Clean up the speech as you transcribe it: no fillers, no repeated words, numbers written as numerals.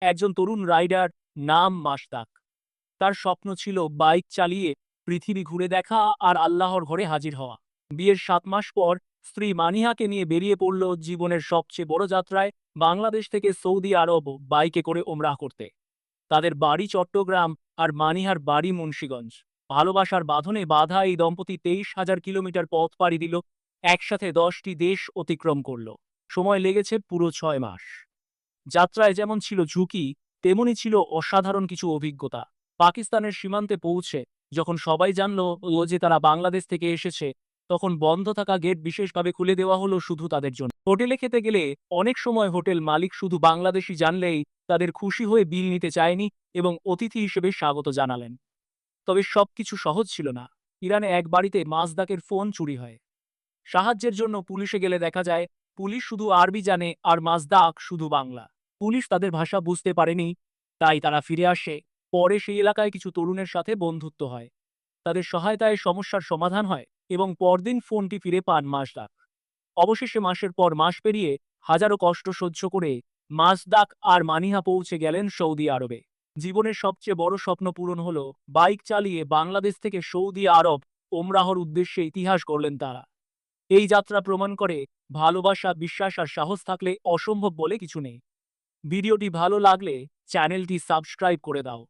একজন তরুণ রাইডার, নাম মাশতাক। তার স্বপ্ন ছিল বাইক চালিয়ে পৃথিবী ঘুরে দেখা আর আল্লাহর ঘরে হাজির হওয়া। বিয়ের 7 মাস পর স্ত্রী মানিহাকে নিয়ে বেরিয়ে পড়ল জীবনের সবচেয়ে বড় যাত্রায়, বাংলাদেশ থেকে সৌদি আরব বাইকে করে ওমরাহ করতে। তাদের বাড়ি চট্টগ্রাম আর মানিহার বাড়ি মুন্সিগঞ্জ। ভালোবাসার বাঁধনে বাঁধা এই দম্পতি 23,000 কিলোমিটার পথ পাড়ি দিল, একসাথে 10টি দেশ অতিক্রম করল। সময় লেগেছে পুরো 6 মাস। যাত্রায় যেমন ছিল ঝুঁকি, তেমনি ছিল অসাধারণ কিছু অভিজ্ঞতা। পাকিস্তানের সীমান্তে পৌঁছে যখন সবাই জানল যে তারা বাংলাদেশ থেকে এসেছে, তখন বন্ধ থাকা গেট বিশেষভাবে খুলে দেওয়া হলো শুধু তাদের জন্য। হোটেলে খেতে গেলে অনেক সময় হোটেল মালিক শুধু বাংলাদেশি জানলেই তাদের খুশি হয়ে বিল নিতে চায়নি এবং অতিথি হিসেবে স্বাগত জানালেন। তবে সবকিছু সহজ ছিল না। ইরানে এক বাড়িতে মাজদাকের ফোন চুরি হয়। সাহায্যের জন্য পুলিশে গেলে দেখা যায় পুলিশ শুধু আরবি জানে আর মাজদাক শুধু বাংলা। পুলিশ তাদের ভাষা বুঝতে পারেনি, তাই তারা ফিরে আসে। পরে সেই এলাকায় কিছু তরুণের সাথে বন্ধুত্ব হয়, তাদের সহায়তায় সমস্যার সমাধান হয় এবং পরদিন ফোনটি ফিরে পান মাজদাক। অবশেষে মাসের পর মাস পেরিয়ে হাজারো কষ্ট সহ্য করে মাজদাক আর মানিহা পৌঁছে গেলেন সৌদি আরবে। জীবনের সবচেয়ে বড় স্বপ্ন পূরণ হলো, বাইক চালিয়ে বাংলাদেশ থেকে সৌদি আরব ওমরাহর উদ্দেশ্যে ইতিহাস গড়লেন তারা। এই যাত্রা প্রমাণ করে ভালোবাসা, বিশ্বাস আর সাহস থাকলে অসম্ভব বলে কিছু নেই। ভিডিওটি ভালো লাগলে চ্যানেলটি সাবস্ক্রাইব করে দাও।